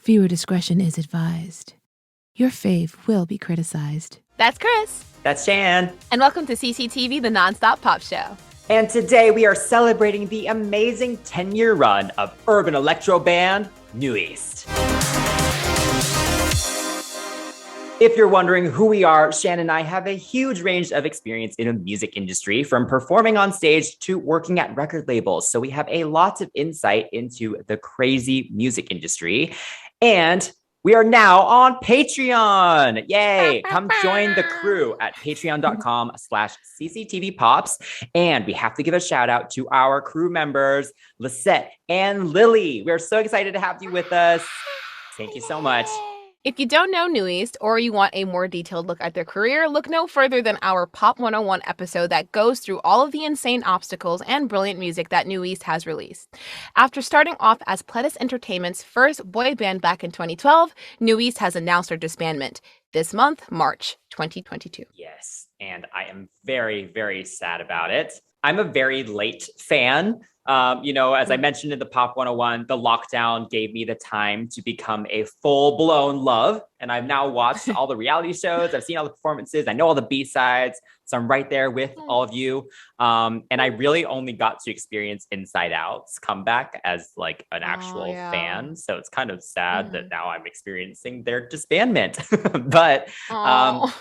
Viewer discretion is advised. Your fave will be criticized. That's Chris. That's Shan. And welcome to CCTV, the nonstop pop show. And today we are celebrating the amazing 10-year run of urban electro band New EST. If you're wondering who we are, Shan and I have a huge range of experience in the music industry, from performing on stage to working at record labels. So we have a lot of insight into the crazy music industry. And we are now on Patreon. Yay. Come join the crew at patreon.com/cctvpops. And we have to give a shout out to our crew members, Lisette and Lily. We're so excited to have you with us. Thank you so much. If you don't know New EST, or you want a more detailed look at their career, look no further than our Pop 101 episode that goes through all of the insane obstacles and brilliant music that New EST has released. After starting off as Pledis Entertainment's first boy band back in 2012, New EST has announced their disbandment this month, March 2022. Yes, and I am very, very sad about it. I'm a very late fan. As I mentioned in the Pop 101, the lockdown gave me the time to become a full-blown love. And I've now watched all the reality shows. I've seen all the performances. I know all the B-sides. So I'm right there with all of you. And I really only got to experience Inside Out's comeback as like an actual fan. So it's kind of sad that now I'm experiencing their disbandment. But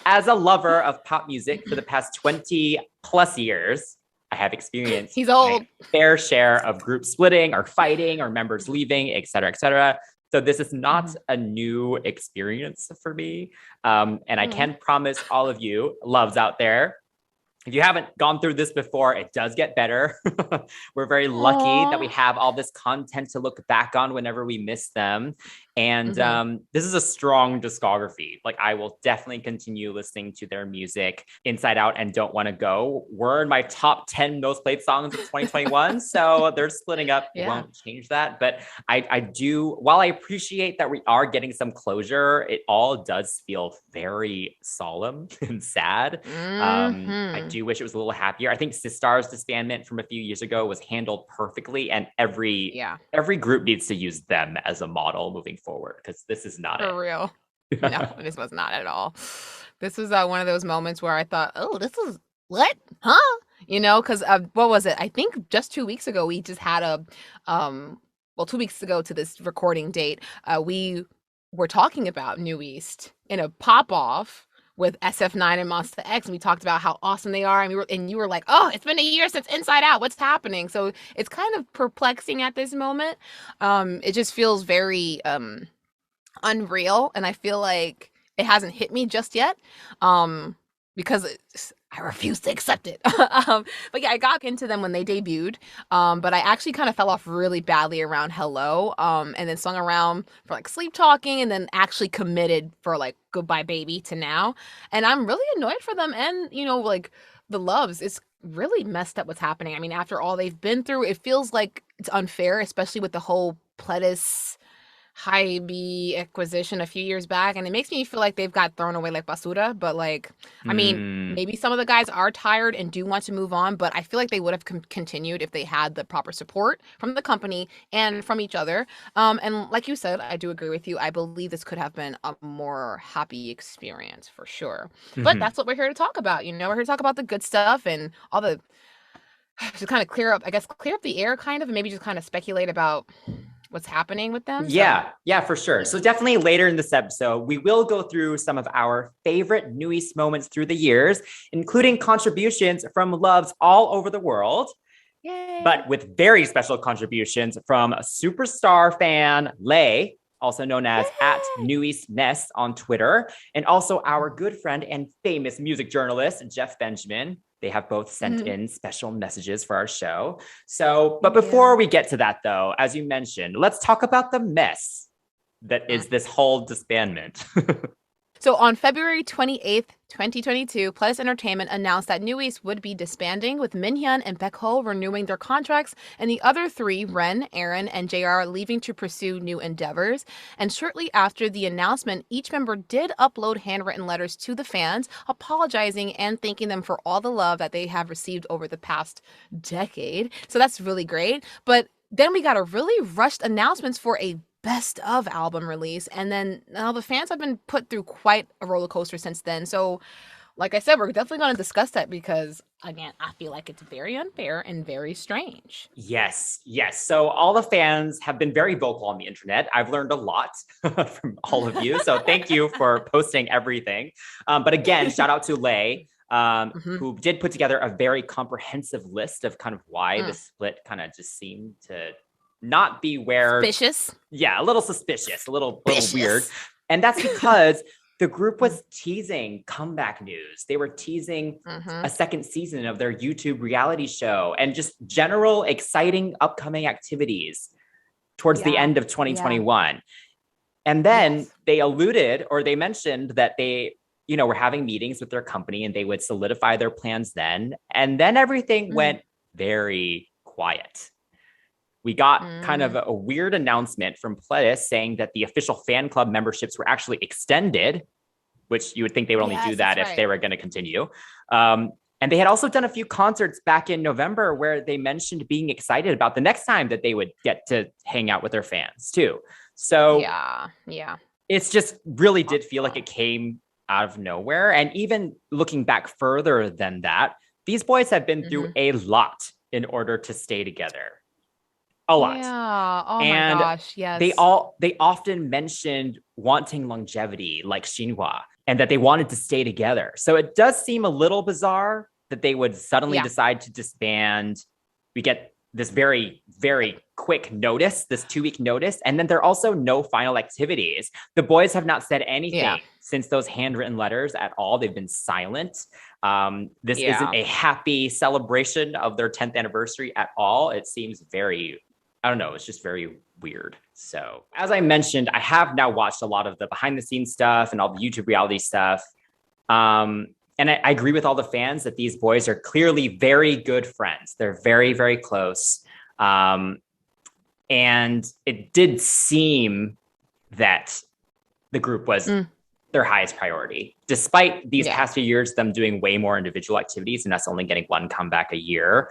as a lover of pop music for the past 20 plus years, I have experienced He's old. my fair share of group splitting or fighting or members leaving, et cetera, et cetera. So this is not a new experience for me. And I can promise all of you loves out there, if you haven't gone through this before, it does get better. We're very lucky that we have all this content to look back on whenever we miss them. And this is a strong discography. Like, I will definitely continue listening to their music. Inside Out and Don't Want to Go were in my top 10 most played songs of 2021. So they're splitting up. It won't change that. But I do, while I appreciate that we are getting some closure, it all does feel very solemn and sad. I do wish it was a little happier. I think Sistar's disbandment from a few years ago was handled perfectly, and every group needs to use them as a model moving forward, because this is not For real. No, this was not at all. This was one of those moments where I thought, oh, this is what? Huh? Because what was it? I think just 2 weeks ago, we just had 2 weeks ago to this recording date, we were talking about New EST in a pop-off with SF9 and Monster X, and we talked about how awesome they are, and you were like, oh, it's been a year since Inside Out, what's happening? So it's kind of perplexing at this moment. It just feels very unreal, and I feel like it hasn't hit me just yet, because I refuse to accept it. But yeah, I got into them when they debuted, but I actually kind of fell off really badly around Hello, and then swung around for like Sleep Talking, and then actually committed for like Goodbye Baby to now. And I'm really annoyed for them, and like the loves, it's really messed up what's happening. I mean, after all they've been through, it feels like it's unfair, especially with the whole Pledis HYBE acquisition a few years back, and it makes me feel like they've got thrown away like basura. But like, I mean, maybe some of the guys are tired and do want to move on, but I feel like they would have continued if they had the proper support from the company and from each other. And like you said, I do agree with you. I believe this could have been a more happy experience for sure. But that's what we're here to talk about. We're here to talk about the good stuff and all the, to kind of clear up the air kind of, and maybe just kind of speculate about what's happening with them. Yeah, for sure. So definitely later in this episode, we will go through some of our favorite New EST moments through the years, including contributions from loves all over the world. Yay. But with very special contributions from a superstar fan, Lay, also known as @NewEastNest on Twitter, and also our good friend and famous music journalist, Jeff Benjamin. They have both sent in special messages for our show. So, but before we get to that though, as you mentioned, let's talk about the mess that is this whole disbandment. So on February 28th, 2022, Pledis Entertainment announced that New EST would be disbanding, with Minhyun and Baekho renewing their contracts, and the other three, Ren, Aaron, and JR, leaving to pursue new endeavors. And shortly after the announcement, each member did upload handwritten letters to the fans, apologizing and thanking them for all the love that they have received over the past decade. So that's really great. But then we got a really rushed announcements for a best of album release. And then now the fans have been put through quite a roller coaster since then. So, like I said, we're definitely going to discuss that because, again, I feel like it's very unfair and very strange. Yes, yes. So all the fans have been very vocal on the internet. I've learned a lot from all of you. So thank you for posting everything. But again, shout out to Lay, who did put together a very comprehensive list of kind of why the split kind of just seemed to not be where... Suspicious. Yeah, a little suspicious, a little weird. And that's because the group was teasing comeback news. They were teasing a second season of their YouTube reality show and just general exciting upcoming activities towards the end of 2021. And then they alluded, or they mentioned that they, were having meetings with their company and they would solidify their plans then. And then everything went very quiet. We got kind of a weird announcement from Pledis saying that the official fan club memberships were actually extended, which you would think they would only do that if they were going to continue. And they had also done a few concerts back in November where they mentioned being excited about the next time that they would get to hang out with their fans too. So it's just really did feel like it came out of nowhere. And even looking back further than that, these boys have been through a lot in order to stay together. A lot. Yeah. Oh and my gosh. Yes. They often mentioned wanting longevity like Xinhua and that they wanted to stay together. So it does seem a little bizarre that they would suddenly decide to disband. We get this very, very quick notice, this 2-week notice. And then there are also no final activities. The boys have not said anything since those handwritten letters at all. They've been silent. This isn't a happy celebration of their 10th anniversary at all. It seems very... I don't know. It's just very weird. So as I mentioned, I have now watched a lot of the behind the scenes stuff and all the YouTube reality stuff. And I agree with all the fans that these boys are clearly very good friends. They're very, very close. And it did seem that the group was their highest priority, despite these past few years, them doing way more individual activities and us only getting one comeback a year.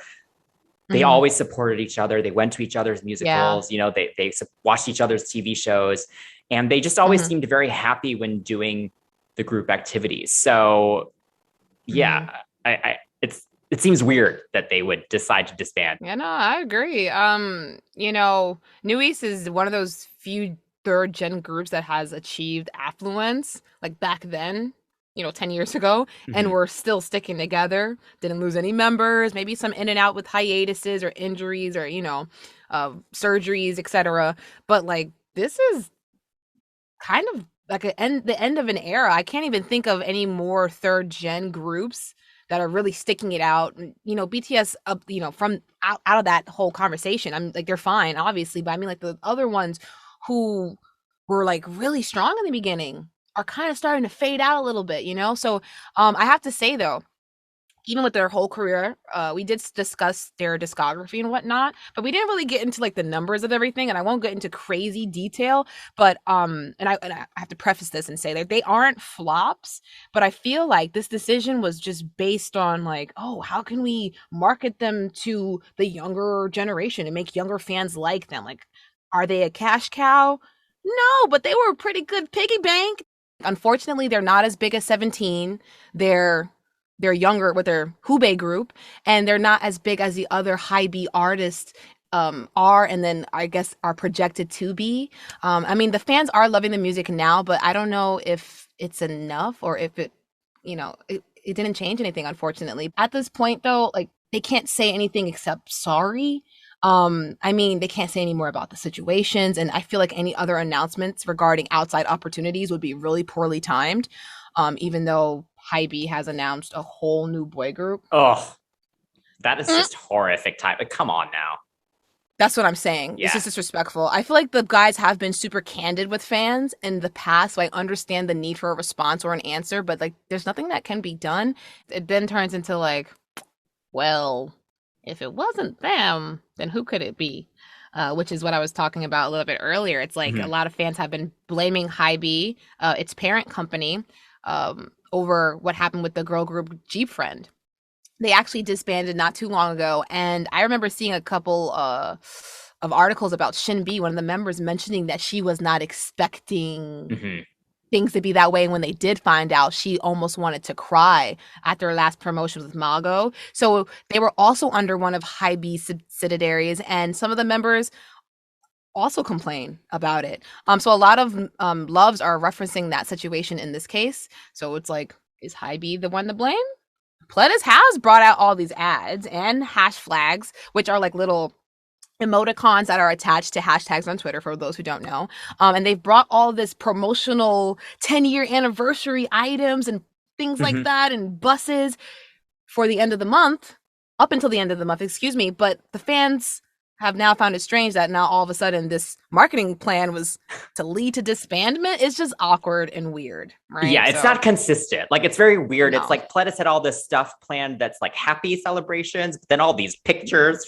They always supported each other. They went to each other's musicals. They watched each other's TV shows, and they just always seemed very happy when doing the group activities. So, it seems weird that they would decide to disband. Yeah, no, I agree. New East is one of those few third gen groups that has achieved affluence, like back then. 10 years ago, and we're still sticking together. Didn't lose any members, maybe some in and out with hiatuses or injuries or, surgeries, etc. But like, this is kind of like the end of an era. I can't even think of any more third gen groups that are really sticking it out. BTS up, from out of that whole conversation. I'm like, they're fine, obviously, but I mean like the other ones who were like really strong in the beginning are kind of starting to fade out a little bit, So I have to say, though, even with their whole career, we did discuss their discography and whatnot, but we didn't really get into like the numbers of everything, and I won't get into crazy detail. But and I have to preface this and say that they aren't flops, but I feel like this decision was just based on like, oh, how can we market them to the younger generation and make younger fans like them? Like, are they a cash cow? No, but they were a pretty good piggy bank. Unfortunately, they're not as big as 17. They're younger with their HYBE group, and they're not as big as the other HYBE artists are, and then I guess are projected to be. I mean, the fans are loving the music now, but I don't know if it's enough or if it didn't change anything, unfortunately. At this point, though, like, they can't say anything except sorry. I mean, they can't say any more about the situations, and I feel like any other announcements regarding outside opportunities would be really poorly timed, even though HYBE has announced a whole new boy group. Oh, that is just horrific time. But come on now. That's what I'm saying. Yeah. This is disrespectful. I feel like the guys have been super candid with fans in the past, so I understand the need for a response or an answer, but like, there's nothing that can be done. It then turns into like, well, if it wasn't them, then who could it be? Which is what I was talking about a little bit earlier. It's like a lot of fans have been blaming HYBE, its parent company, over what happened with the girl group Jeep Friend. They actually disbanded not too long ago, and I remember seeing a couple of articles about Shin-bi, one of the members, mentioning that she was not expecting Mm-hmm. things to be that way. And when they did find out, she almost wanted to cry after her last promotion with Mago. So they were also under one of HYBE subsidiaries, and some of the members also complain about it. So a lot of loves are referencing that situation in this case. So it's like, is HYBE the one to blame? Pledis has brought out all these ads and hash flags, which are like little emoticons that are attached to hashtags on Twitter, for those who don't know. And they've brought all this promotional 10-year anniversary items and things like that, and buses for the end of the month, up until the end of the month, excuse me. But the fans have now found it strange that now all of a sudden this marketing plan was to lead to disbandment. It's just awkward and weird, right? Yeah, it's not consistent. Like, it's very weird. No. It's like Pledis had all this stuff planned that's like happy celebrations, but then all these pictures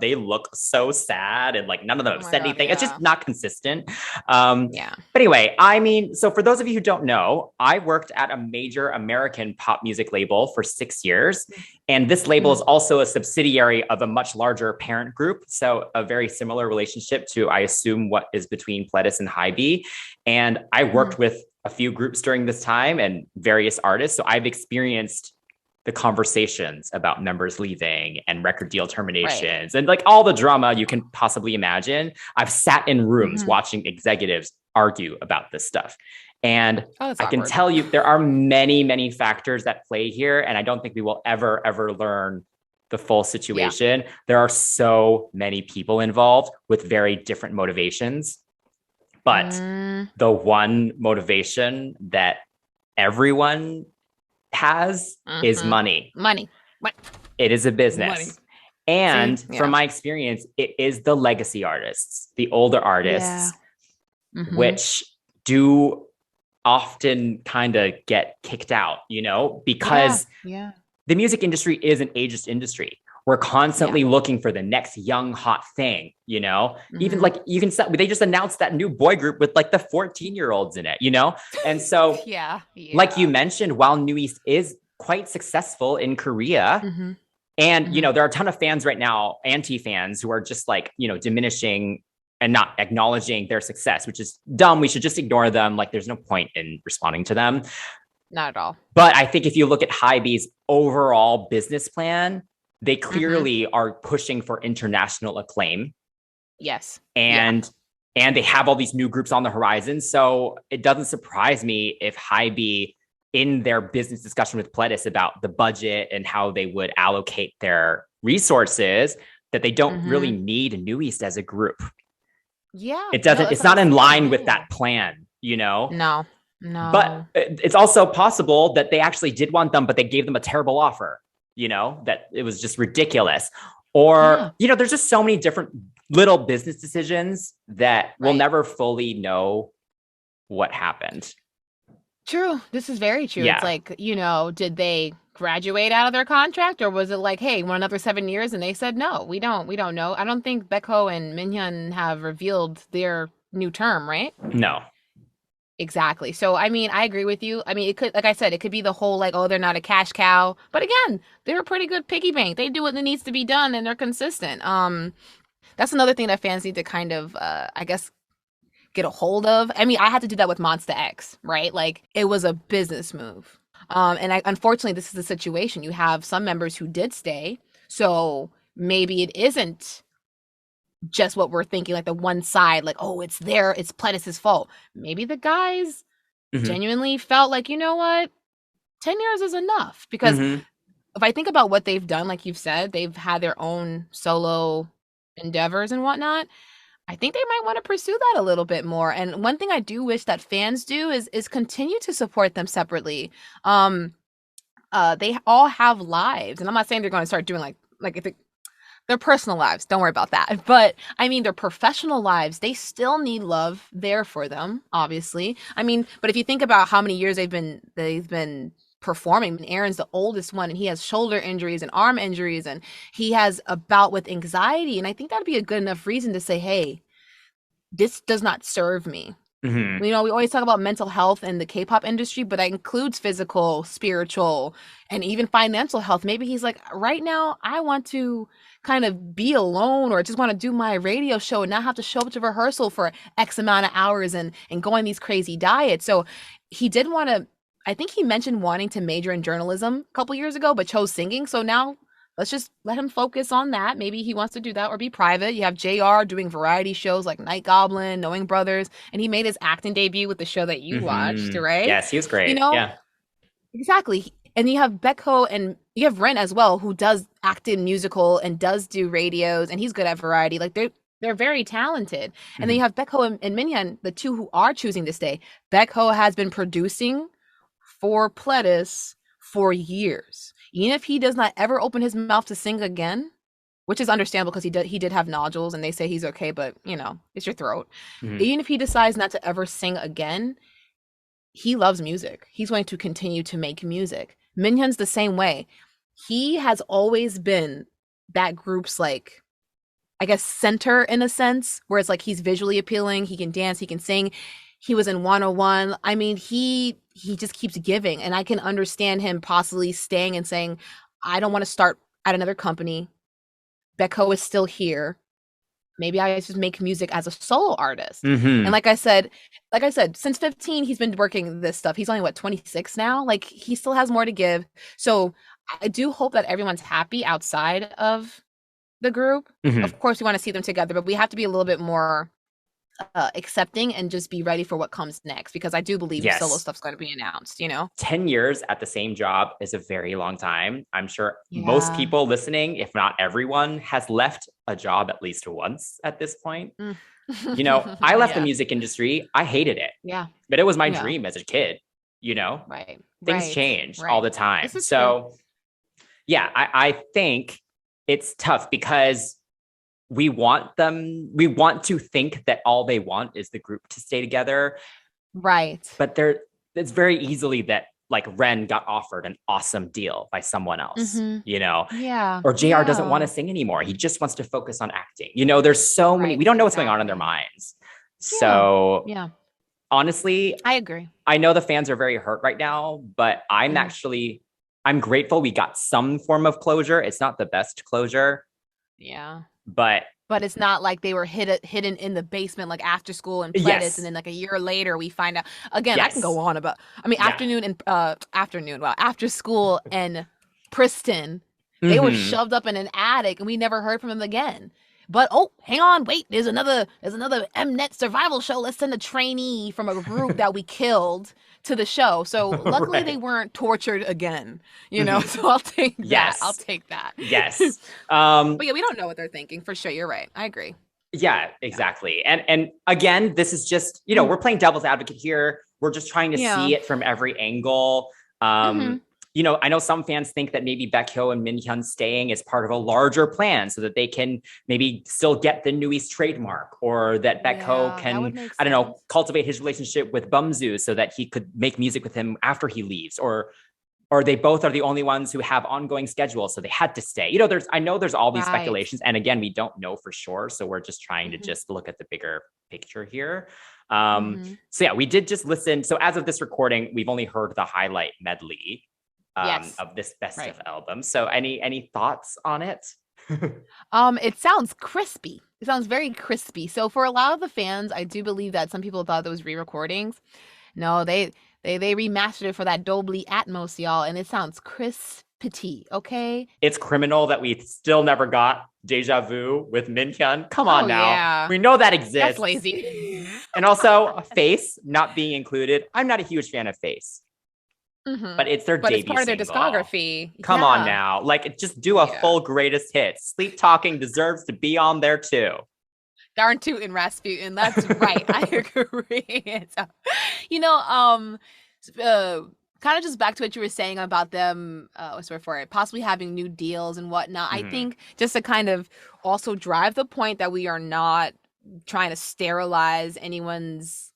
they look so sad, and like none of them have said anything. It's just not consistent. Yeah. But anyway, I mean, so for those of you who don't know, I worked at a major American pop music label for 6 years. And this label is also a subsidiary of a much larger parent group. So a very similar relationship to, I assume, what is between Pledis and HYBE. And I worked with a few groups during this time and various artists. So I've experienced the conversations about members leaving and record deal terminations and like all the drama you can possibly imagine. I've sat in rooms watching executives argue about this stuff. And I can tell you there are many, many factors that play here. And I don't think we will ever learn the full situation. Yeah. There are so many people involved with very different motivations. But the one motivation that everyone has is money. Money. It is a business. And from my experience, it is the legacy artists, the older artists, which do often kind of get kicked out, you know, because the music industry is an ageist industry. We're constantly looking for the next young hot thing, you know, even like they just announced that new boy group with like the 14-year-olds in it, you know? And so like you mentioned, while New East is quite successful in Korea, and, you know, there are a ton of fans right now, anti-fans, who are just like, you know, diminishing and not acknowledging their success, which is dumb. We should just ignore them. Like, there's no point in responding to them. Not at all. But I think if you look at HYBE's overall business plan, they clearly are pushing for international acclaim. Yes. And they have all these new groups on the horizon. So it doesn't surprise me if HYBE, in their business discussion with Pledis about the budget and how they would allocate their resources, that they don't really need New East as a group. Yeah. It doesn't, it's not in line with that plan, you know? No. But it's also possible that they actually did want them, but they gave them a terrible offer, you know, that it was just ridiculous. Or, you know, there's just so many different little business decisions that we'll never fully know what happened. True. This is very true. It's like, you know, did they graduate out of their contract, or was it like, hey, want another 7 years? And they said, no, we don't know. I don't think Baekho and Minhyun have revealed their new term, right? No. Exactly. So, I mean, I agree with you. I mean, it could, like I said, it could be the whole like, oh, they're not a cash cow. But again, they're a pretty good piggy bank. They do what needs to be done, and they're consistent. That's another thing that fans need to kind of, I guess, get a hold of. I mean, I had to do that with Monsta X, right? Like, it was a business move. And unfortunately, this is the situation. You have some members who did stay. So maybe it isn't just what we're thinking, like the one side, like, oh, it's Pledis' fault. Maybe the guys genuinely felt like, you know what, 10 years is enough. Because if I think about what they've done, like you've said, they've had their own solo endeavors and whatnot. I think they might want to pursue that a little bit more. And one thing I do wish that fans do is continue to support them separately. They all have lives, and I'm not saying they're going to start doing like if their personal lives. Don't worry about that. But I mean, their professional lives, they still need love there for them, obviously. I mean, but if you think about how many years they've been performing, Aaron's the oldest one, and he has shoulder injuries and arm injuries, and he has a bout with anxiety. And I think that'd be a good enough reason to say, hey, this does not serve me. Mhm. You know, we always talk about mental health in the K-pop industry, but that includes physical, spiritual, and even financial health. Maybe he's like, right now, I want to kind of be alone or just want to do my radio show and not have to show up to rehearsal for X amount of hours and go on these crazy diets. So he did want to, I think he mentioned wanting to major in journalism a couple years ago, but chose singing. So now let's just let him focus on that. Maybe he wants to do that or be private. You have JR doing variety shows like Night Goblin, Knowing Brothers, and he made his acting debut with the show that you watched, right? Yes, he was You great. know, Yeah. exactly. And you have Becco and you have Ren as well, who does act in musical and does do radios, and he's good at variety. Like they're very talented. And then you have Becco and Minhyun, the two who are choosing to stay. Becco has been producing for Pledis for years. Even if he does not ever open his mouth to sing again, which is understandable because he did have nodules and they say he's okay, but you know, it's your throat. Mhm. Even if he decides not to ever sing again, he loves music. He's going to continue to make music. Minhyun's the same way. He has always been that group's like, I guess, center in a sense, where it's like he's visually appealing, he can dance, he can sing. He was in 101. I mean, he just keeps giving, and I can understand him possibly staying and saying, I don't want to start at another company. Becco is still here. Maybe I just make music as a solo artist. Mhm. And like I said, since 15, he's been working this stuff. He's only what, 26 now? Like he still has more to give. So I do hope that everyone's happy outside of the group. Mhm. Of course, we want to see them together, but we have to be a little bit more accepting and just be ready for what comes next, because I do believe Yes. solo stuff's going to be announced, you know? 10 years at the same job is a very long time. I'm sure most Yeah. people listening, if not everyone, has left a job at least once at this point. Mm. You know, I left the Yeah. music industry. I hated it, Yeah. but it was my Yeah. dream as a kid, you know? Right. Things Right. change Right. all the time. This is So, yeah, I think it's tough because we want to think that all they want is the group to stay together. right. But it's very easily that like Ren got offered an awesome deal by someone else, Mhm. you know, Yeah. or JR doesn't Yeah. want to sing anymore. He just wants to focus on acting. You know, there's so many, Right, we don't know what's going on in their exactly. minds. So Yeah. honestly, I agree. I know the fans are very hurt right now, but I'm grateful we got some form of closure. It's not the best closure, Yeah. but But it's not like they were hidden in the basement like after school and Pledis, yes, and then like a year later we find out. Again, I can yes, go on about. I mean, yeah. after school and Priston, they were Mhm. shoved up in an attic, and we never heard from them again. But oh, hang on, wait, there's another Mnet survival show. Let's send a trainee from a group that we killed to the show. So luckily they Right. weren't tortured again, you know. Mhm. So I'll take that. Yes. I'll take that. Yes. But yeah, we don't know what they're thinking for sure. You're right. I agree. Yeah, exactly. And again, this is just, you know, we're playing devil's advocate here. We're just trying to Yeah. see it from every angle. Mhm. You know, I know some fans think that maybe Baekho and Minhyun staying is part of a larger plan so that they can maybe still get the Nui's trademark, or that Baekho Yeah, that can, would make I don't know, sense. cultivate his relationship with Bumzu so that he could make music with him after he leaves, or they both are the only ones who have ongoing schedules, so they had to stay. You know, I know there's all these Right. speculations, and again, we don't know for sure, so we're just trying to Mhm. just look at the bigger picture here. Mhm. So yeah, we did just listen. So as of this recording, we've only heard the highlight medley Yes. of this best Right. of album. So any thoughts on it? It sounds crispy. It sounds very crispy. So for a lot of the fans, I do believe that some people thought those re-recordings. No, they remastered it for that Dolby Atmos, y'all, and it sounds crispy, okay? It's criminal that we still never got Deja Vu with Minhyun. Come on Oh, now. yeah. We know that exists. That's lazy. And also Face not being included. I'm not a huge fan of Face. Mhm. But it's their But debut it's part of their single. discography. Come Yeah. on now. Like, just do a Yeah. full greatest hits. Sleep Talking deserves to be on there too. Darn tootin' Rasputin. That's right. I agree. So, you know, kind of just back to what you were saying about them, what's the word for it, possibly having new deals and whatnot. I Mhm. think just to kind of also drive the point that we are not trying to sterilize anyone's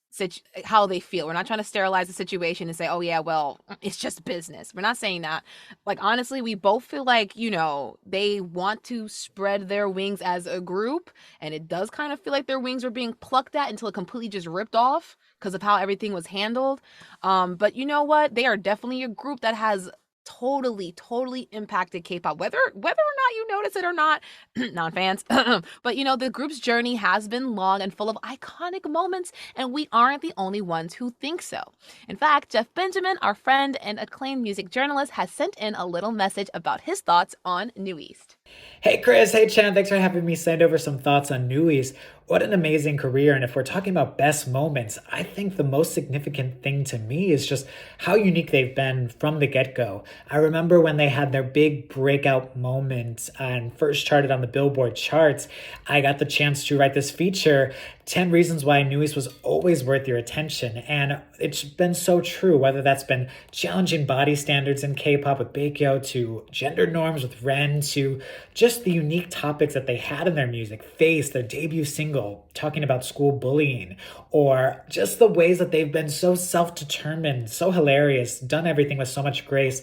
how they feel. We're not trying to sterilize the situation and say, oh yeah, well, it's just business. We're not saying that. Like, honestly, we both feel like, they want to spread their wings as a group, and it does kind of feel like their wings were being plucked at until it completely just ripped off because of how everything was handled. But you know what? They are definitely a group that has totally impacted K-pop, whether or not you notice it or not, non-fans. But the group's journey has been long and full of iconic moments, and we aren't the only ones who think so. In fact, Jeff Benjamin, our friend and acclaimed music journalist, has sent in a little message about his thoughts on New East. Hey Chris, hey Chan, thanks for having me send over some thoughts on New East. What an amazing career, and if we're talking about best moments, I think the most significant thing to me is just how unique they've been from the get-go. I remember when they had their big breakout moment and first charted on the Billboard charts, I got the chance to write this feature, 10 Reasons Why New East Was Always Worth Your Attention, and it's been so true, whether that's been challenging body standards in K-pop with Baekhyun, to gender norms with Ren, to just the unique topics that they had in their music, Face, their debut single, talking about school bullying, or just the ways that they've been so self-determined, so hilarious, done everything with so much grace.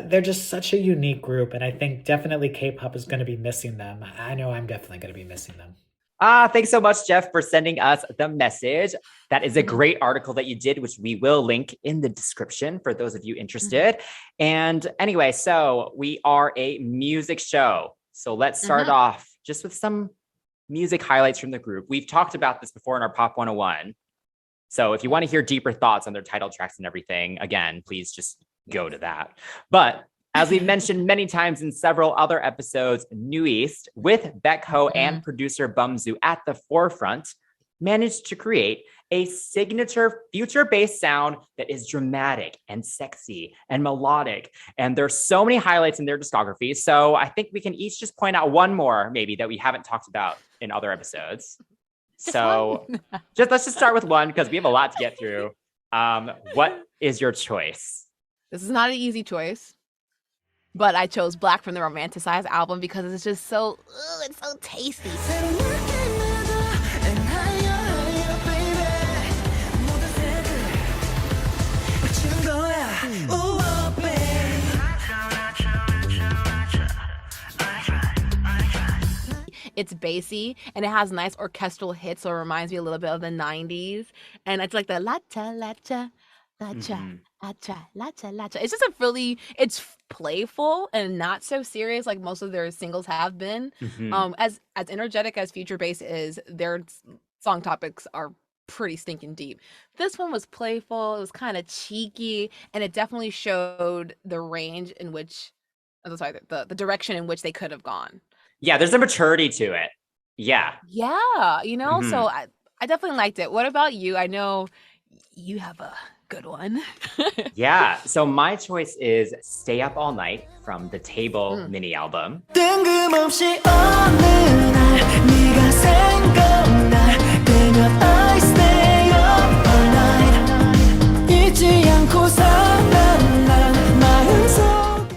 They're just such a unique group, and I think definitely K-pop is going to be missing them. I know I'm definitely going to be missing them. Thanks so much, Jeff, for sending us the message. That is a great article that you did, which we will link in the description for those of you interested. And anyway, so we are a music show. So let's start off just with some music highlights from the group. We've talked about this before in our Pop 101. So if you want to hear deeper thoughts on their title tracks and everything, again, please just go to that. But as we've mentioned many times in several other episodes, New East, with Baekho and producer Bumzu at the forefront, managed to create a signature future-based sound that is dramatic and sexy and melodic. And there's so many highlights in their discography. So I think we can each just point out one more maybe that we haven't talked about in other episodes. Let's just start with one because we have a lot to get through. What is your choice? This is not an easy choice, but I chose Black from the Romanticized album because it's just so, it's so tasty. It's bassy and it has nice orchestral hits, so it reminds me a little bit of the 90s. And it's like the la-cha, la-cha, la-cha, la-cha, la-cha, la-cha. It's just it's playful and not so serious like most of their singles have been. As energetic as Future Bass is, their song topics are pretty stinking deep. This one was playful, it was kind of cheeky, and it definitely showed the range in which, the direction in which they could have gone. Yeah, there's a maturity to it. Yeah. Yeah, so I definitely liked it. What about you? I know you have a good one. Yeah, so my choice is Stay Up All Night from the Table mini album.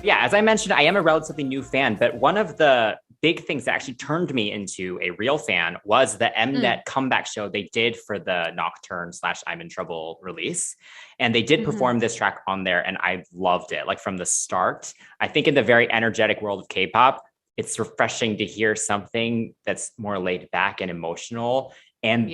Yeah, as I mentioned, I am a relatively new fan, but one of the big things that actually turned me into a real fan was the Mnet comeback show they did for the Nocturne / I'm in Trouble release. And they did perform this track on there, and I loved it. Like from the start, I think in the very energetic world of K-pop, it's refreshing to hear something that's more laid back and emotional. And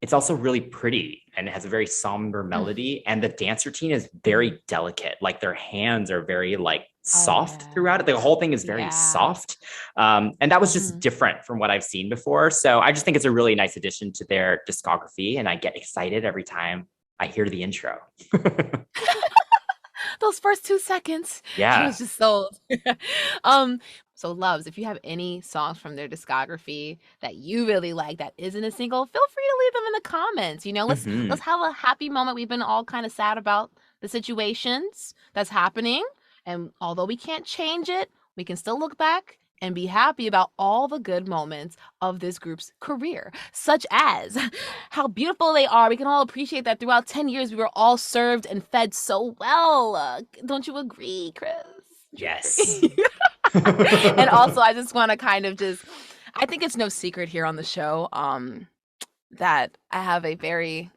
it's also really pretty, and it has a very somber melody. And the dance routine is very delicate. Like their hands are very soft throughout it. The whole thing is very soft. And that was just different from what I've seen before. So I just think it's a really nice addition to their discography. And I get excited every time I hear the intro. Those first 2 seconds. Yeah. I was just sold. So Loves, if you have any songs from their discography that you really like that isn't a single, feel free to leave them in the comments. Let's have a happy moment. We've been all kind of sad about the situations that's happening. And although we can't change it, we can still look back and be happy about all the good moments of this group's career, such as how beautiful they are. We can all appreciate that throughout 10 years, we were all served and fed so well. Don't you agree, Chris? Yes. And also, I just want to I think it's no secret here on the show that I have a very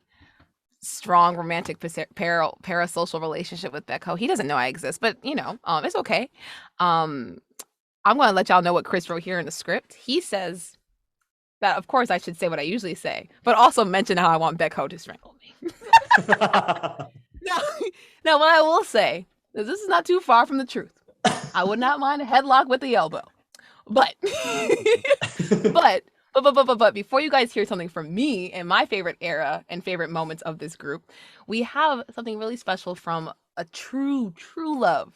strong romantic parasocial relationship with Becco. He doesn't know I exist, but it's okay. I'm gonna let y'all know what Chris wrote here in the script. He says that, of course, I should say what I usually say, but also mention how I want Becco to strangle me. Now, what I will say is this is not too far from the truth. I would not mind a headlock with the elbow, but but before you guys hear something from me and my favorite era and favorite moments of this group, we have something really special from a true love,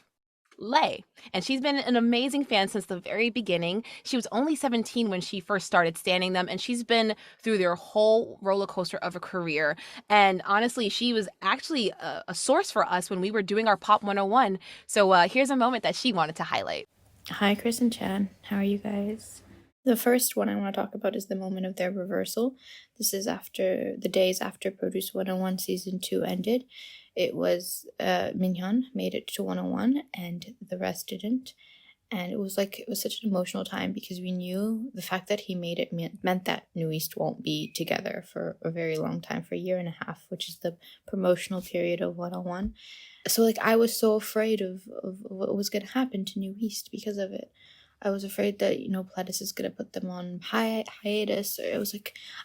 Lay. And she's been an amazing fan since the very beginning. She was only 17 when she first started standing them, and she's been through their whole roller coaster of a career. And honestly, she was actually a source for us when we were doing our Pop 101. So here's a moment that she wanted to highlight. Hi, Chris and Chan. How are you guys? The first one I want to talk about is the moment of their reversal. This is after the days after Produce 101 Season 2 ended. It was Minhyun made it to 101 and the rest didn't. And it was such an emotional time because we knew the fact that he made it meant that New East won't be together for a very long time, for a year and a half, which is the promotional period of 101. So I was so afraid of what was going to happen to New East because of it. I was afraid that, Pledis is going to put them on hiatus. Or it was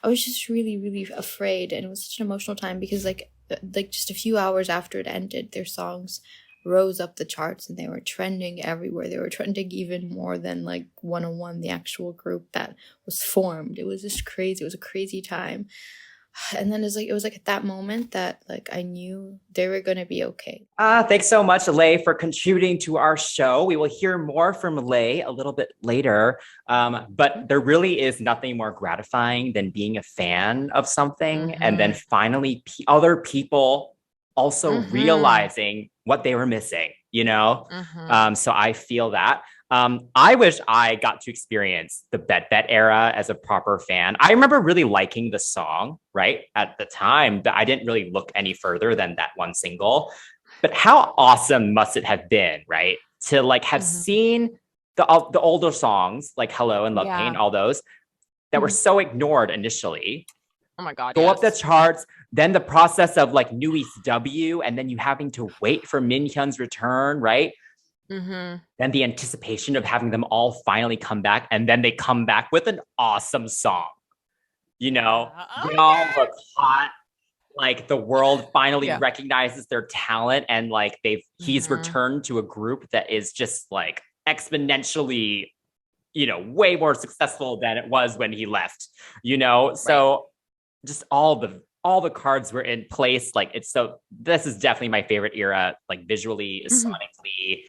I was just really, really afraid. And it was such an emotional time because just a few hours after it ended, their songs rose up the charts and they were trending everywhere. They were trending even more than 101, the actual group that was formed. It was just crazy. It was a crazy time. And then it was at that moment that I knew they were going to be okay. Thanks so much, Lay, for contributing to our show. We will hear more from Lay a little bit later. But there really is nothing more gratifying than being a fan of something and then finally other people also realizing what they were missing, So I feel that. I wish I got to experience the Bet Bet era as a proper fan. I remember really liking the song, right? At the time, I didn't really look any further than that one single. But how awesome must it have been, right? To have seen the older songs like Hello and Love Pain, all those that were so ignored initially. Oh my God. Go up the charts, then the process of New East W, and then you having to wait for Minhyun's return, right? Then the anticipation of having them all finally come back, and then they come back with an awesome song. They all look hot. The world finally recognizes their talent, and he's returned to a group that is just exponentially, way more successful than it was when he left. So just all the cards were in place. This is definitely my favorite era, visually, sonically.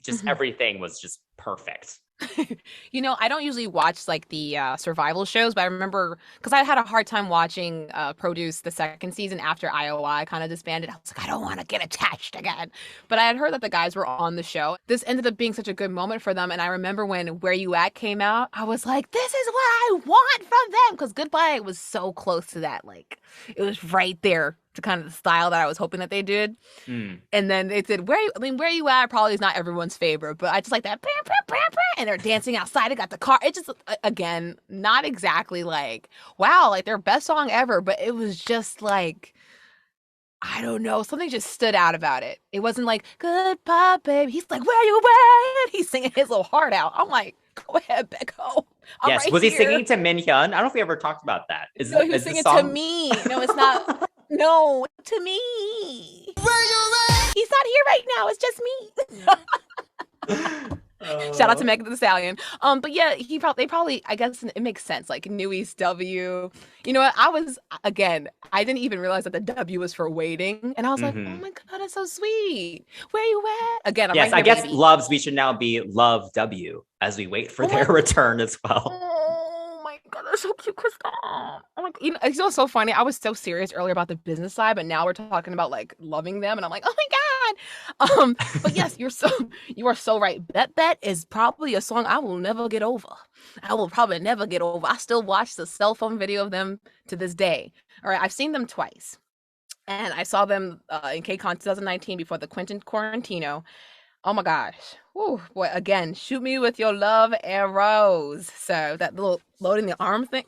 Just everything was just perfect. I don't usually watch the survival shows, but I remember because I had a hard time watching Produce the second season after IOI kind of disbanded. I was I don't want to get attached again. But I had heard that the guys were on the show. This ended up being such a good moment for them. And I remember when Where You At came out, I was like, this is what I want from them. Because Goodbye was so close to that. It was right there to kind of the style that I was hoping that they did. And then they said, Where You At probably is not everyone's favorite, but I just like that. And they're dancing outside. They got the car. It just, again, not exactly wow, their best song ever, but it was just I don't know, something just stood out about it. It wasn't Goodbye, baby. He's Where You At? He's singing his little heart out. I'm go ahead, Becco. Yes, right was he singing to Minhyun? I don't know if we ever talked about that. No, he was singing to me. No, it's not. No, to me. Where you at? He's not here right now. It's just me. Shout out to Megan Thee Stallion. But yeah, they probably, I guess it makes sense. New East W. You know what? I didn't even realize that the W was for waiting. And I was oh my God, that's so sweet. Where you at? Again, I'm yes, right I here, guess baby. Loves, we should now be Love W as we wait for their return as well. Oh my God, that's so cute, Krista. Oh my, it's so funny. I was so serious earlier about the business side, but now we're talking about loving them, and I'm oh my God. But yes, you are so right. Bet Bet is probably a song I will never get over. I will probably never get over. I still watch the cell phone video of them to this day. All right, I've seen them twice, and I saw them in KCON 2019 before the Quentin Quarantino. Oh my gosh. Whew, boy, again, shoot me with your love arrows. So that little loading the arm thing.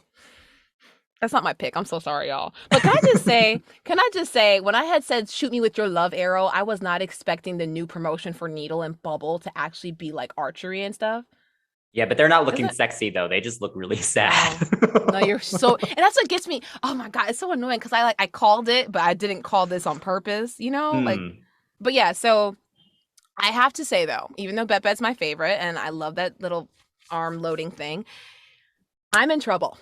That's not my pick. I'm so sorry, y'all. But can I just say, when I had said shoot me with your love arrow, I was not expecting the new promotion for Needle and Bubble to actually be like archery and stuff. Yeah, but they're not looking sexy though. They just look really sad. No, you're so, and that's what gets me. Oh my God, it's so annoying because I called it, but I didn't call this on purpose, you know? Like, but yeah, so I have to say though, even though Bet Bet's my favorite and I love that little arm loading thing, I'm in trouble.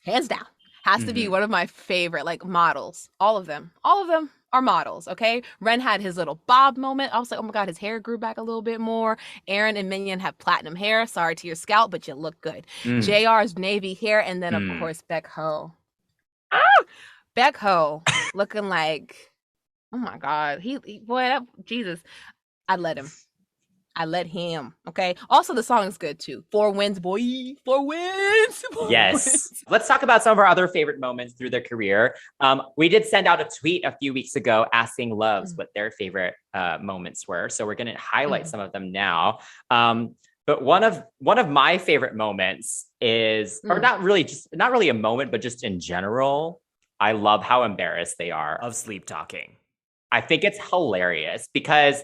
Hands down. Has to be one of my favorite like models. All of them are models, okay? Ren had his little bob moment. I was like, oh my God, his hair grew back a little bit more. Aaron and Minion have platinum hair. Sorry to your scalp, but you look good. JR's navy hair, and then of course Beck Ho. Beck Ho looking like, oh my God, Jesus, I let him. Okay. Also, the song is good too. 4 wins, boy. 4 wins. Yes. Let's talk about some of our other favorite moments through their career. We did send out a tweet a few weeks ago asking Loves what their favorite moments were. So we're going to highlight some of them now. But one of my favorite moments is, or not really a moment, but just in general, I love how embarrassed they are of sleep talking. I think it's hilarious because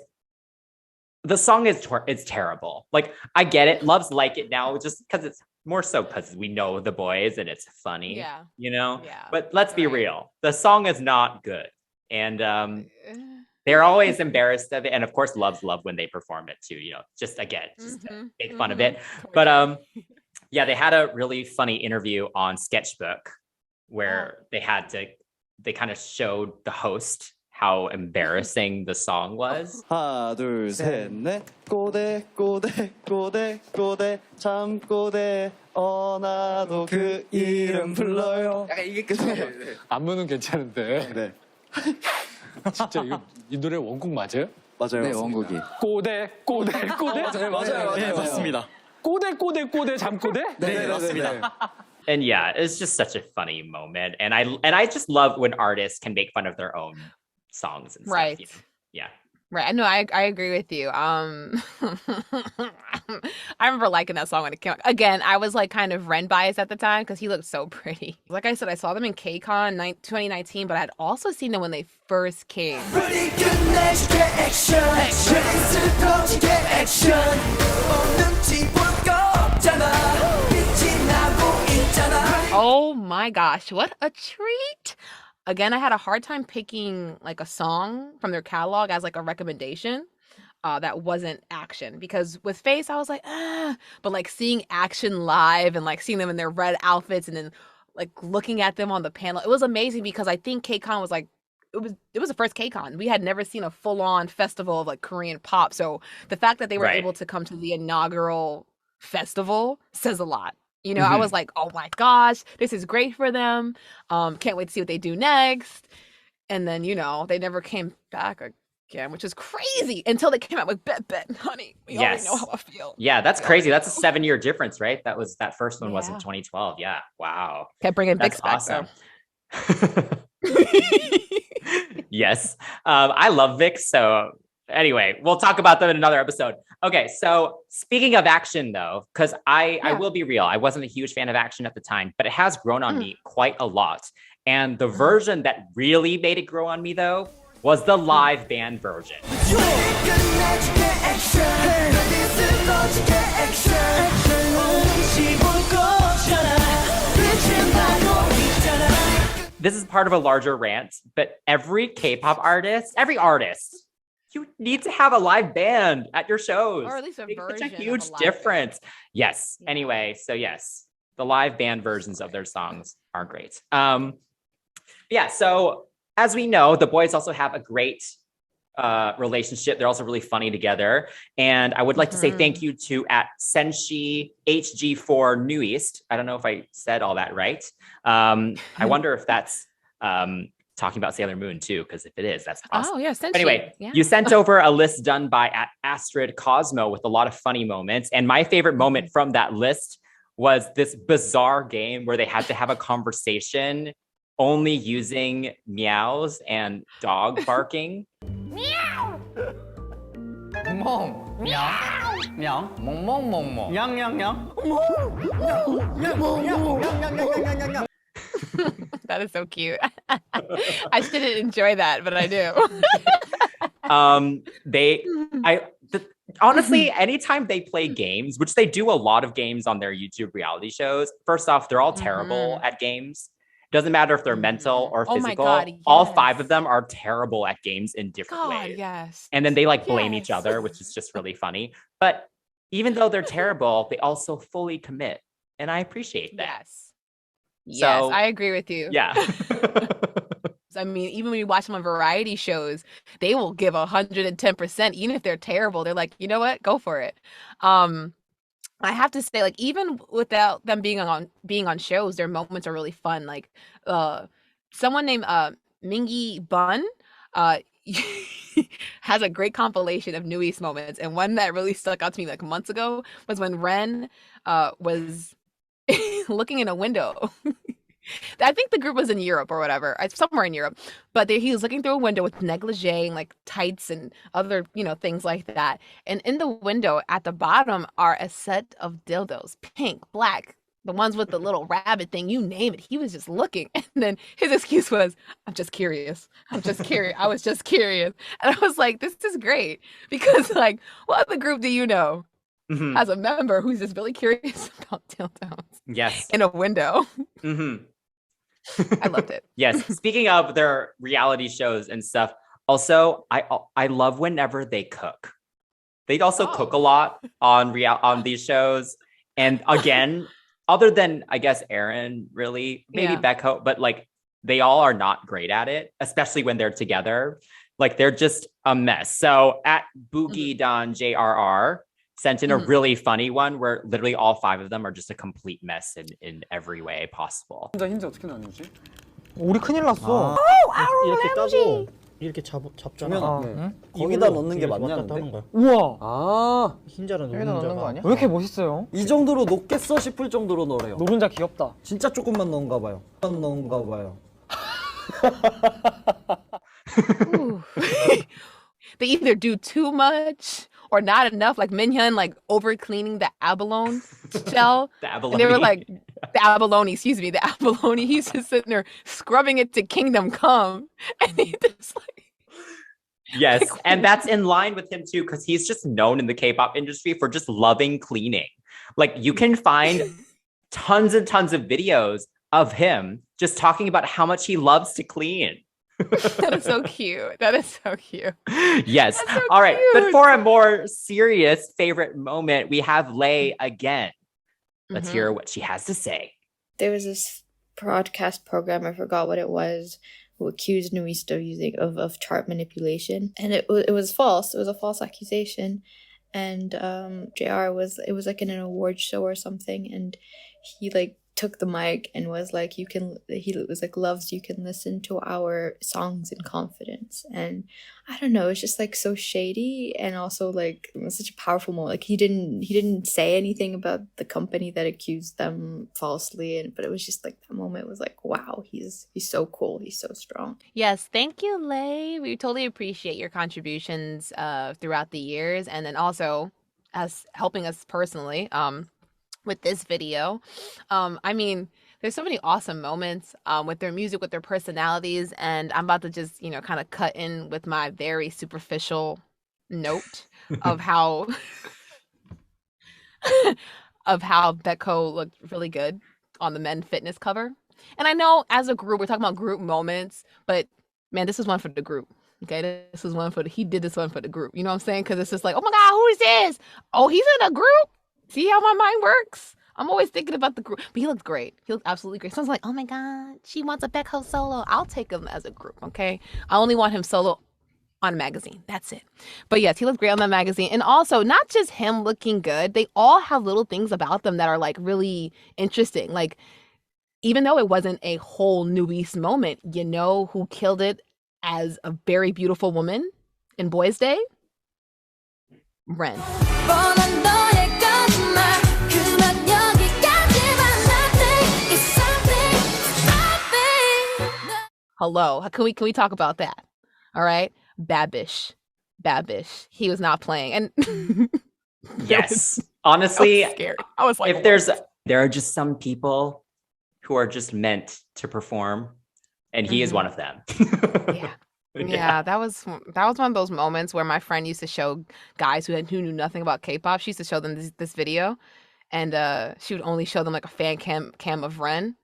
the song is it's terrible. Like, I get it. Loves like it now just because it's more so because we know the boys and it's funny, you know? Yeah. But let's be real. The song is not good. And they're always embarrassed of it. And of course, Loves love when they perform it too, you know, just again, just to make fun of it. But yeah, they had a really funny interview on Sketchbook where they kind of showed the host how embarrassing the song was. 하나 둘셋넷 꼬대 꼬대 꼬대 꼬대 참 꼬대 나도 그 이름 불러요. 약간 이게 끝이에요. 안무는 괜찮은데. 네. 진짜 이 노래 원곡 맞아요? 맞아요. 네, 원곡이. 꼬대 꼬대 꼬대. 맞아요. 네, 맞습니다. 꼬대 꼬대 꼬대 잠꼬대? 네, 맞습니다. And yeah, it's just such a funny moment. And I just love when artists can make fun of their own songs and stuff, you know? Yeah. Right. No, I agree with you. I remember liking that song when it came out. Again, I was like kind of Ren biased at the time because he looked so pretty. Like I said, I saw them in KCON 2019, but I had also seen them when they first came. Oh my gosh, what a treat. Again, I had a hard time picking like a song from their catalog as like a recommendation that wasn't Action, because with Face I was like, but like seeing Action live and like seeing them in their red outfits and then like looking at them on the panel, it was amazing because I think KCON was like, it was the first KCON. We had never seen a full-on festival of like Korean pop. So the fact that they were able to come to the inaugural festival says a lot. You know, I was like, oh my gosh, this is great for them. Can't wait to see what they do next. And then, you know, they never came back again, which is crazy until they came out with Bet Bet, honey. We already know how I feel. Yeah, that's crazy. That's a 7-year difference, right? That first one was in 2012. Yeah. Wow. Kept bringing Bix back, awesome. Yes. I love Vix. So anyway, we'll talk about them in another episode. Okay, so speaking of Action, though, because I will be real, I wasn't a huge fan of Action at the time, but it has grown on me quite a lot. And the version that really made it grow on me, though, was the live band version. This is part of a larger rant, but every K-pop artist, you need to have a live band at your shows. Or at least a version. Such a huge difference. Band. Yes. Yeah. Anyway, so yes, the live band versions of their songs are great. Yeah. So as we know, the boys also have a great relationship. They're also really funny together. And I would like to say thank you to @Senshi HG4 New East. I don't know if I said all that right. I wonder if that's talking about Sailor Moon too, because if it is, that's awesome. Oh yeah, Senshi. Anyway, you sent over a list done by @Astrid Cosmo with a lot of funny moments. And my favorite moment from that list was this bizarre game where they had to have a conversation only using meows and dog barking. Meow. Mong. Meow. Meow. Mong mong mong mong. Yang yang yang. Mong. Yang yang yang yang yang yang yang yang. That is so cute. I shouldn't enjoy that, but I do. Honestly, anytime they play games, which they do a lot of games on their YouTube reality shows, first off, they're all terrible at games. Doesn't matter if they're mental or Oh my physical. God, All 5 yes. of them are terrible at games in different God, ways. yes. And then they like blame each Yes. other, which is just really funny. But even though they're terrible, they also fully commit. And I appreciate that. Yes. Yes, So- I agree with you. Yeah. I mean, even when you watch them on variety shows, they will give 110%, even if they're terrible. They're like, you know what? Go for it. I have to say, like, even without them being on shows, their moments are really fun. Like, someone named Mingy Bun has a great compilation of New East moments, and one that really stuck out to me like months ago was when Ren was looking in a window. I think the group was in Europe or whatever, somewhere in Europe. But he was looking through a window with negligee and like tights and other, things like that. And in the window at the bottom are a set of dildos, pink, black, the ones with the little rabbit thing, you name it. He was just looking. And then his excuse was, I'm just curious. I'm just curious. I was just curious. And I was like, this is great. Because like, what other group do you know as a member who's just really curious about dildos? Yes. In a window. I loved it. Yes. Speaking of their reality shows and stuff, also I love whenever they cook. They also cook a lot on these shows. And again, other than I guess Aaron, really, maybe Becco, but like they all are not great at it, especially when they're together. Like they're just a mess. So at Boogie Don JRR sent in a really funny one where literally all 5 of them are just a complete mess in every way possible. 혼자 힌지 어떻게 나누지? 우리 큰일 났어. 이렇게 따고 이렇게 잡잖아. 네. 거기다 넣는 게 맞냐는데? 우와. 아, 흰자로 여기다 넣는 거 아니야? 왜 이렇게 멋있어요? 이 정도로 녹겠어 싶을 정도로 넣으래요. 노른자 귀엽다. 진짜 조금만 넣은가 봐요. They either do too much or not enough, like Minhyun, like over cleaning the abalone shell. The abalone. And they were like, the abalone, he's just sitting there scrubbing it to kingdom come. And he just like, Yes, and that's in line with him too, because he's just known in the K-pop industry for just loving cleaning. Like you can find tons and tons of videos of him just talking about how much he loves to clean. that is so cute. That is so cute. Yes. That's so All right. But cute. for a more serious favorite moment, we have Lay again. Let's hear what she has to say. There was this broadcast program, I forgot what it was, who accused Nuist of chart manipulation, and it was false. It was a false accusation, and JR was like in an award show or something, and he like took the mic and was like, he was like, loves, you can listen to our songs in confidence. And I don't know, it's just like so shady, and also like it was such a powerful moment. Like he didn't say anything about the company that accused them falsely, but it was just like that moment was like, wow, he's so cool, he's so strong. Yes, thank you, Lay. We totally appreciate your contributions throughout the years, and then also as helping us personally with this video. I mean, there's so many awesome moments with their music, with their personalities, and I'm about to just, kind of cut in with my very superficial note of how Becco looked really good on the Men Fitness cover. And I know as a group, we're talking about group moments, but man, this is one for the group. Okay, this is one he did this one for the group. You know what I'm saying? Because it's just like, oh my God, who is this? Oh, he's in a group? See how my mind works? I'm always thinking about the group. But he looks great. He looks absolutely great. Someone's like, oh my God, she wants a Becco solo. I'll take him as a group, okay? I only want him solo on a magazine. That's it. But yes, he looks great on that magazine. And also, not just him looking good, they all have little things about them that are like really interesting. Like, even though it wasn't a whole New East moment, you know who killed it as a very beautiful woman in Boys' Day? Ren. Hello. Can we talk about that? All right. Babish. He was not playing. And yes. Honestly, I was scared. I was like, if there are just some people who are just meant to perform, and he is one of them. Yeah, that was one of those moments where my friend used to show guys who knew nothing about K-pop. She used to show them this video, and she would only show them like a fan cam of Ren.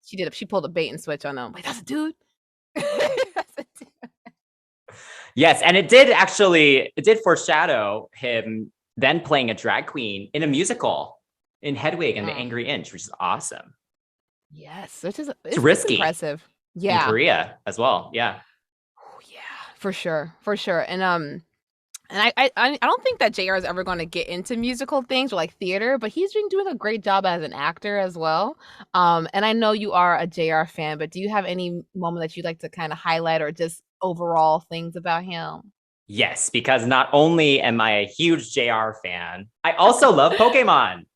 She pulled a bait and switch on them. Wait, that's a dude. That's a dude. Yes, and it did foreshadow him then playing a drag queen in a musical in Hedwig and the Angry Inch, which is awesome. Yes, which is it's risky, impressive. Yeah, in Korea as well. Yeah, yeah, for sure. And I don't think that JR is ever going to get into musical things or like theater, but he's been doing a great job as an actor as well. And I know you are a JR fan, but do you have any moment that you'd like to kind of highlight or just overall things about him? Yes, because not only am I a huge JR fan, I also love Pokemon.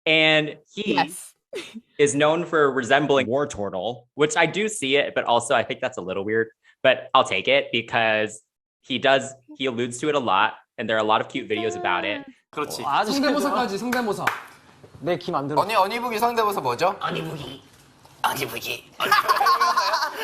And he is known for resembling War Turtle, which I do see it, but also I think that's a little weird, but I'll take it because he alludes to it a lot, and there are a lot of cute videos about it. 그렇지. 성대모사까지 성대모사. 내 기 만들어. 어니부기 성대모사 뭐죠? 어니부기.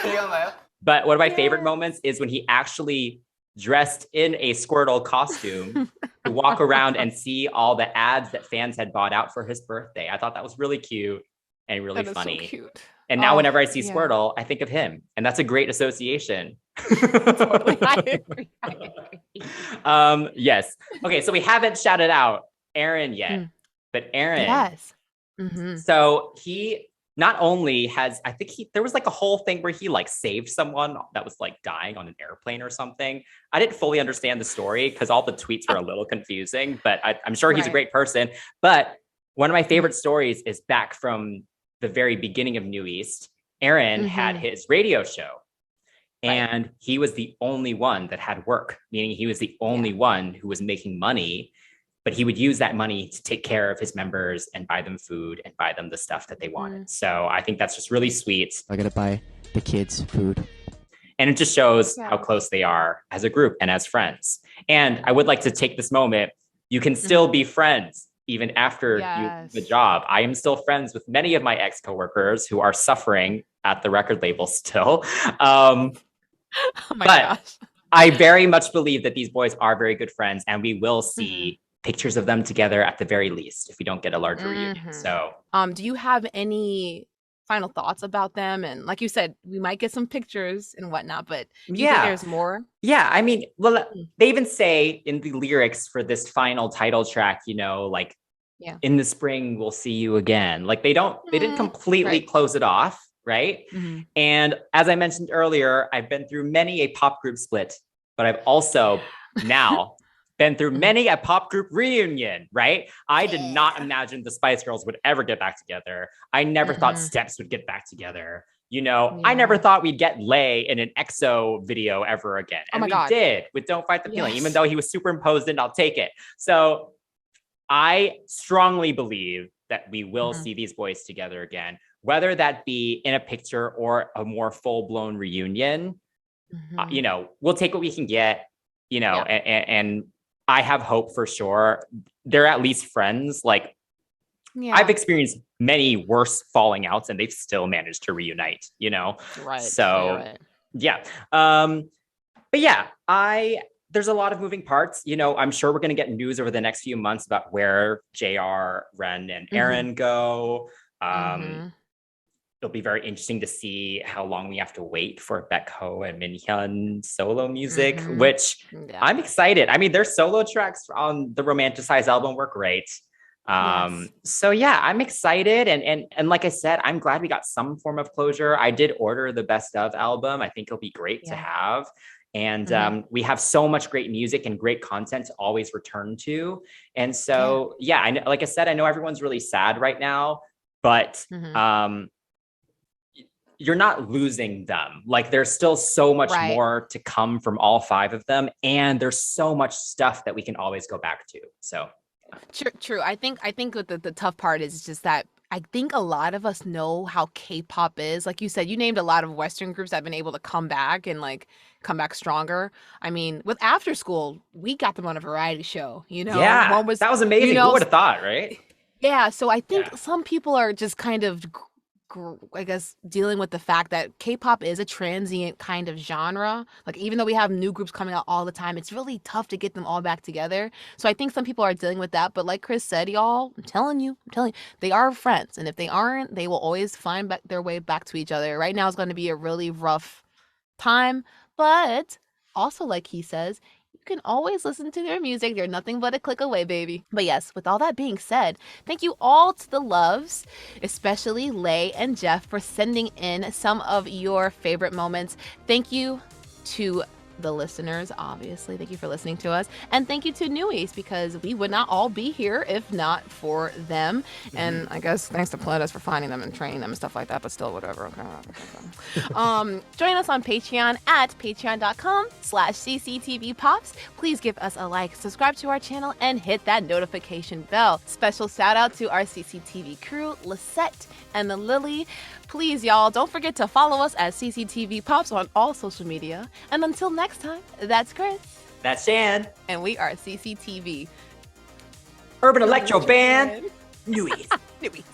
기억나요? But one of my favorite moments is when he actually dressed in a Squirtle costume to walk around and see all the ads that fans had bought out for his birthday. I thought that was really cute and really funny. So cute. And now whenever I see Squirtle, I think of him. And that's a great association. Totally. I agree. Yes. Okay, so we haven't shouted out Aaron yet. But Aaron. Yes. So he not only has, I think there was like a whole thing where he like saved someone that was like dying on an airplane or something. I didn't fully understand the story because all the tweets were a little confusing, but I'm sure he's a great person. But one of my favorite stories is back from the very beginning of New East. Aaron had his radio show and he was the only one that had work, meaning he was the only one who was making money. But he would use that money to take care of his members and buy them food and buy them the stuff that they wanted. So I think that's just really sweet. I gotta buy the kids food. And it just shows how close they are as a group and as friends. And I would like to take this moment. You can still be friends even after you leave the job. I am still friends with many of my ex-coworkers who are suffering at the record label still. Oh my gosh. I very much believe that these boys are very good friends, and we will see pictures of them together at the very least if we don't get a larger reunion. So do you have any final thoughts about them? And like you said, we might get some pictures and whatnot, but do you think there's more? Yeah, I mean, well, they even say in the lyrics for this final title track, you know, like in the spring we'll see you again. Like they didn't completely close it off, right? And as I mentioned earlier, I've been through many a pop group split, but I've also now been through many a pop group reunion, right? I did not imagine the Spice Girls would ever get back together. I never thought Steps would get back together. You know, I never thought we'd get Lay in an EXO video ever again. And we did with Don't Fight the Feeling, even though he was superimposed in I'll Take It. So I strongly believe that we will see these boys together again, whether that be in a picture or a more full-blown reunion. You know, we'll take what we can get, you know, and I have hope for sure. They're at least friends. Like I've experienced many worse falling outs and they've still managed to reunite, you know? Right. So yeah. But yeah, there's a lot of moving parts. You know, I'm sure we're going to get news over the next few months about where JR, Ren, and Aaron go. It'll be very interesting to see how long we have to wait for Baekho and Minhyun solo music, which I'm excited. I mean, their solo tracks on the Romanticized album were great. So yeah, I'm excited. And like I said, I'm glad we got some form of closure. I did order the Best Of album. I think it'll be great to have. And we have so much great music and great content to always return to. And so, like I said, I know everyone's really sad right now, but you're not losing them. Like there's still so much more to come from all five of them. And there's so much stuff that we can always go back to. So true. I think what the tough part is just that I think a lot of us know how K-pop is. Like you said, you named a lot of Western groups that have been able to come back and like come back stronger. I mean, with After School, we got them on a variety show, you know? Yeah, that was amazing. You know, who would have thought, right? Yeah, so I think some people are just kind of I guess dealing with the fact that K-pop is a transient kind of genre. Like even though we have new groups coming out all the time, it's really tough to get them all back together. So I think some people are dealing with that. But like Chris said, y'all, I'm telling you, they are friends. And if they aren't, they will always find their way back to each other. Right now is going to be a really rough time. But also, like he says, you can always listen to their music. They're nothing but a click away, baby. But yes, with all that being said, thank you all to the loves, especially Lay and Jeff, for sending in some of your favorite moments. Thank you to the listeners, obviously. Thank you for listening to us. And thank you to Newies, because we would not all be here if not for them. And I guess thanks to Pledis for finding them and training them and stuff like that, but still, whatever. Okay. Join us on Patreon at patreon.com/cctvpops. Please give us a like, subscribe to our channel, and hit that notification bell. Special shout out to our CCTV crew, Lisette and the Lily. Please, y'all, don't forget to follow us at CCTV Pops on all social media. And until next time, that's Chris. That's Shan. And we are CCTV. Urban Electro Band. Newies. Newies.